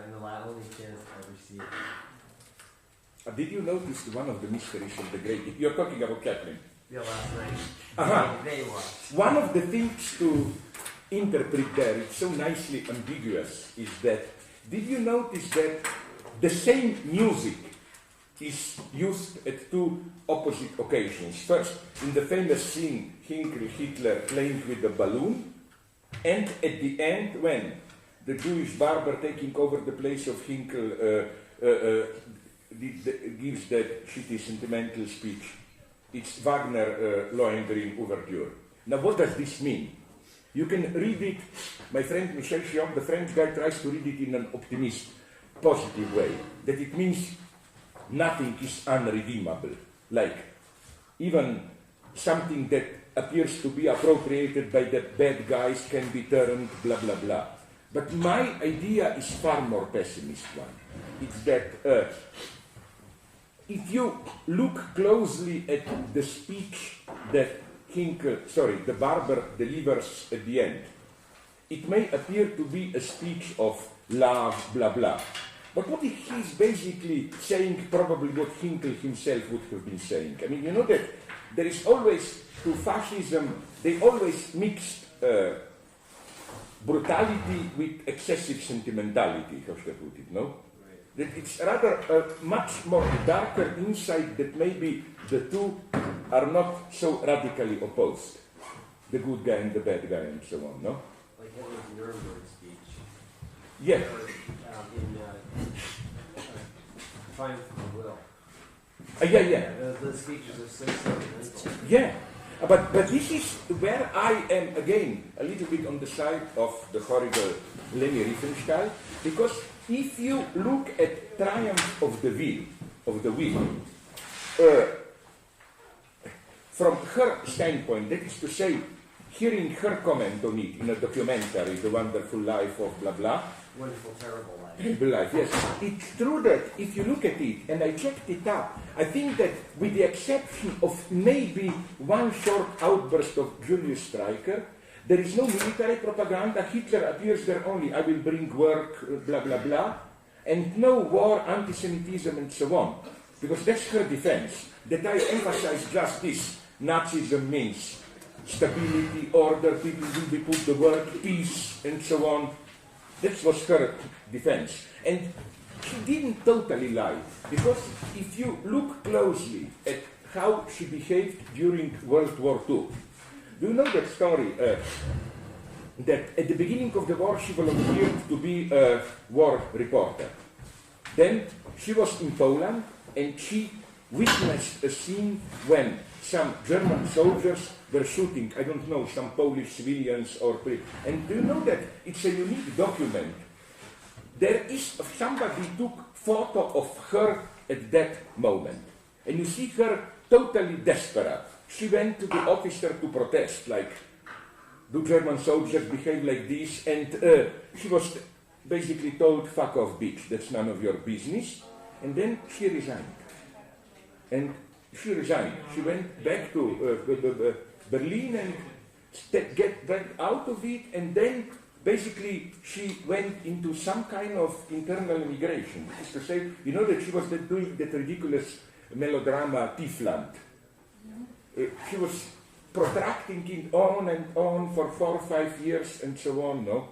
in the only chance I ever see it. Did you notice one of the mysteries of the great? You're talking about Chaplin. Yeah, last night. They watched. One of the things to interpret there, it's so nicely ambiguous, is that, did you notice that the same music is used at two opposite occasions? First, in the famous scene, Hitler playing with the balloon, and at the end, when the Jewish barber taking over the place of Hinkel gives that shitty sentimental speech. It's Wagner Lohengrin Overture. Now, what does this mean? You can read it, my friend Michel Chion, the French guy, tries to read it in an optimist, positive way, that it means nothing is unredeemable. Like, even something that appears to be appropriated by the bad guys can be turned blah, blah, blah. But my idea is far more pessimist one. It's that if you look closely at the speech that the barber delivers at the end, it may appear to be a speech of love, blah, blah. But what he's basically saying, probably what Hinkel himself would have been saying. I mean, you know that there is always, to fascism, they always mixed brutality with excessive sentimentality, how should I put it, no? That it's rather a much more darker insight that maybe the two are not so radically opposed. The good guy and the bad guy and so on, no? Like Hitler's Nuremberg speech. Yeah. In Triumph of the Will. Yeah. The speeches are so sentimental. Yeah. But this is where I am, again, a little bit on the side of the horrible Leni Riefenstahl, because if you look at Triumph of the Will, from her standpoint, that is to say, hearing her comment on it in a documentary, The Wonderful Life of blah blah. Wonderful, terrible life. Terrible life, yes. It's true that if you look at it, and I checked it up, I think that with the exception of maybe one short outburst of Julius Streicher, there is no military propaganda. Hitler appears there only, I will bring work, blah, blah, blah, and no war, anti-Semitism, and so on. Because that's her defense. That I emphasize just this. Nazism means stability, order, people will be put to work, peace, and so on. That was her defense. And she didn't totally lie. Because if you look closely at how she behaved during World War II, do you know that story that at the beginning of the war she volunteered to be a war reporter? Then she was in Poland and she witnessed a scene when some German soldiers were shooting, I don't know, some Polish civilians and do you know that it's a unique document? There is, somebody took photo of her at that moment. And you see her totally desperate. She went to the officer to protest, like, do German soldiers behave like this? And she was basically told, fuck off, bitch, that's none of your business. And then she resigned. And she resigned. She went back to Berlin and get out of it, and then basically she went into some kind of internal immigration. That is to say, you know that she was doing that ridiculous melodrama Tiefland. She was protracting it on and on for 4 or 5 years and so on, no?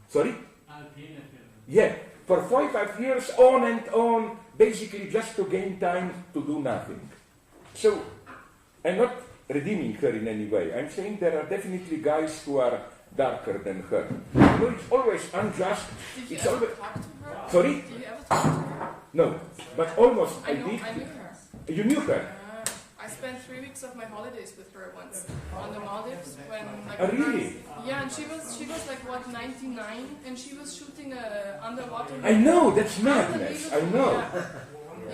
Sorry? Yeah, for 4 or 5 years on and on, basically just to gain time to do nothing. So, I'm not redeeming her in any way. I'm saying there are definitely guys who are darker than her. You know, it's always unjust. Did you it's ever always... talk to her? Sorry? Did you ever talk to her? No, but almost I did. I knew her. You knew her? I spent 3 weeks of my holidays with her once on the Maldives when like Really? yeah, and she was like what 99 and she was shooting a underwater. I know, that's madness. I know. Yeah.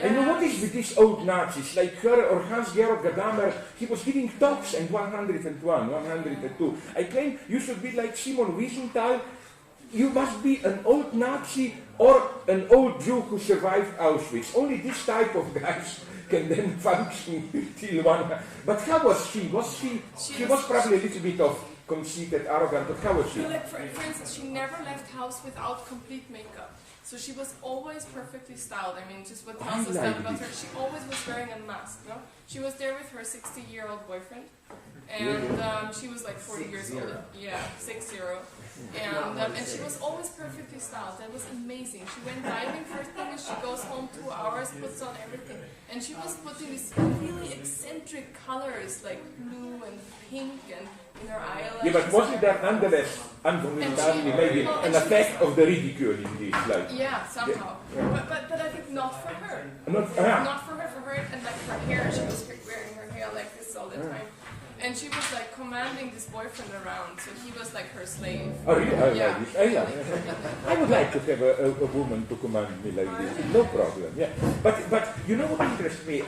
I know what is with these old Nazis, like her or Hans-Georg Gadamer. He was giving talks in 101, 102. I claim you should be like Simon Wiesenthal. You must be an old Nazi or an old Jew who survived Auschwitz. Only this type of guys can then function till one. But how was she? She was probably a little bit of conceited, arrogant, but how was she? No, like for instance, she never left house without complete makeup. So she was always perfectly styled. I mean, just what tells us that about her. She always was wearing a mask, no? She was there with her 60-year-old boyfriend. And she was like 40 years old. Yeah, 60. And she was always perfectly styled. That was amazing. She went diving first thing and she goes home 2 hours, puts on everything. And she was putting these really eccentric colors like blue and pink and in her eyelashes. Yeah, but wasn't there nonetheless, maybe an effect of the ridicule in this? Like, yeah, somehow. Yeah. But I think not for her. Not for her, and like her hair, she was wearing her hair like this all the time. And she was like commanding this boyfriend around, so he was like her slave. Oh, really? I would like to have a woman to command me like this. No problem. Yeah, but you know what interests me?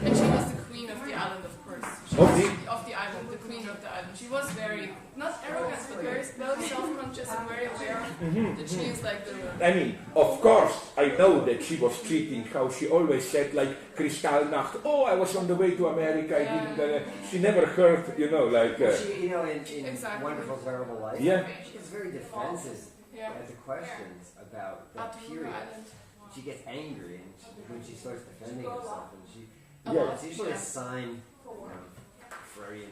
And she was the queen of the island, of course. Of the island, the queen of the island. She was very, not arrogant, but very self-conscious and very aware that she is like the... I mean, of course, I know that she was cheating, how she always said, like, Kristallnacht, oh, I was on the way to America, I didn't... she never heard, you know, like... she, you know, in exactly. Wonderful Terrible Life, she gets very defensive at the questions about that period. She gets angry when she starts defending herself, and it's usually a sign...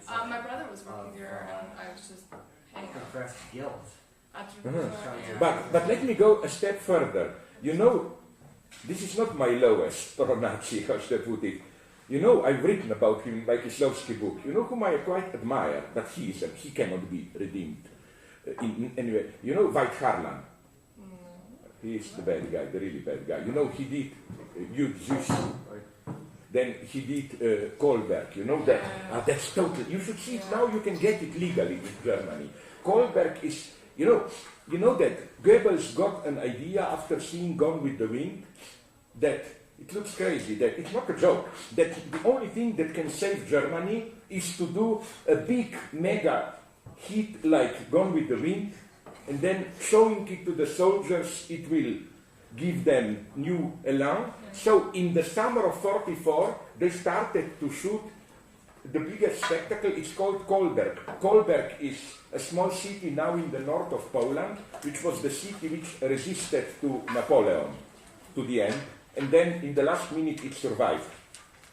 my brother was working there, and I was just hanging out. Compressed guilt. But let me go a step further. You know, this is not my lowest pro-Nazi, how should I put it. You know, I've written about him like a Kieslowski book. You know whom I quite admire, but he cannot be redeemed. Anyway, you know White Harlan? He is the bad guy, the really bad guy. You know, he did Jude Zeus. Then he did Kohlberg, you know that? That's total. You should see it now, you can get it legally in Germany. Kohlberg is, you know that Goebbels got an idea after seeing Gone with the Wind, that it looks crazy, that it's not a joke, that the only thing that can save Germany is to do a big mega hit like Gone with the Wind, and then showing it to the soldiers, it will give them new elan. So in the summer of 44, they started to shoot the biggest spectacle. It's called Kohlberg. Kohlberg is a small city now in the north of Poland, which was the city which resisted to Napoleon to the end. And then in the last minute it survived.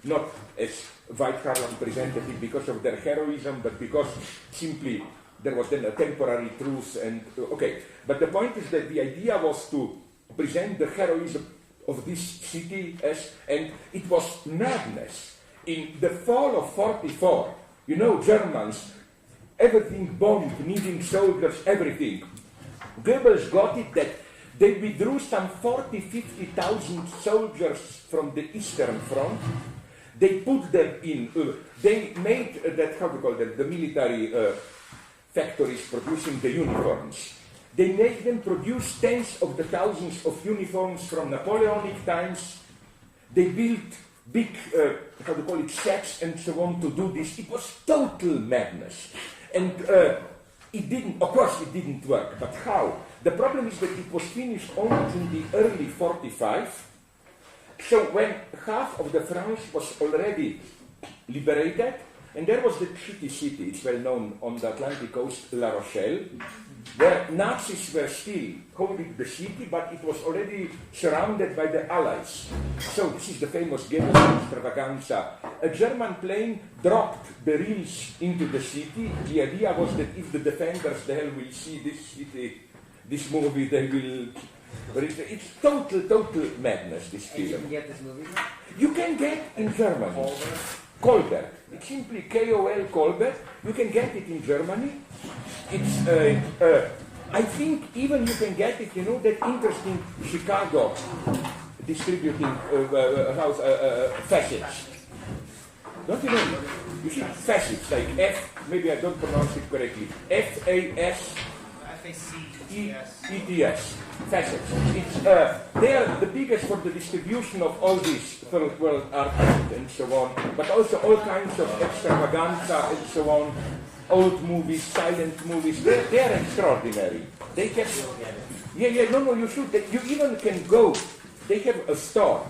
Not as White Harlan presented it because of their heroism, but because simply there was then a temporary truce. And okay, but the point is that the idea was to present the heroism of this city and it was madness. In the fall of 44, you know, Germans, everything bombed, needing soldiers, everything. Goebbels got it that they withdrew some 50,000 soldiers from the Eastern Front. They put them in, they made that, how to call that, the military factories producing the uniforms. They made them produce tens of the thousands of uniforms from Napoleonic times. They built big, how to call it, sets and so on to do this. It was total madness. And it didn't, of course it didn't work, but how? The problem is that it was finished only in the early 45. So when half of the France was already liberated, and there was the shitty city, it's well known on the Atlantic coast, La Rochelle, where Nazis were still holding the city, but it was already surrounded by the Allies. So this is the famous Goebbels extravaganza. A German plane dropped the reels into the city. The idea was that if the defenders there will see this city, this movie, they will... But it's total madness, this film. You can get this movie? You can get in Germany. Kohlberg. It's simply K-O-L Kohlberg. You can get it in Germany. It's, I think even you can get it, you know, that interesting Chicago distributing house, facets. Don't you know? You see facets, like F, maybe I don't pronounce it correctly, F-A-S... E-T-S, facets. It's, they are the biggest for the distribution of all this third world art and so on, but also all kinds of extravaganza and so on, old movies, silent movies. They are extraordinary. They have, no, you should. You even can go. They have a store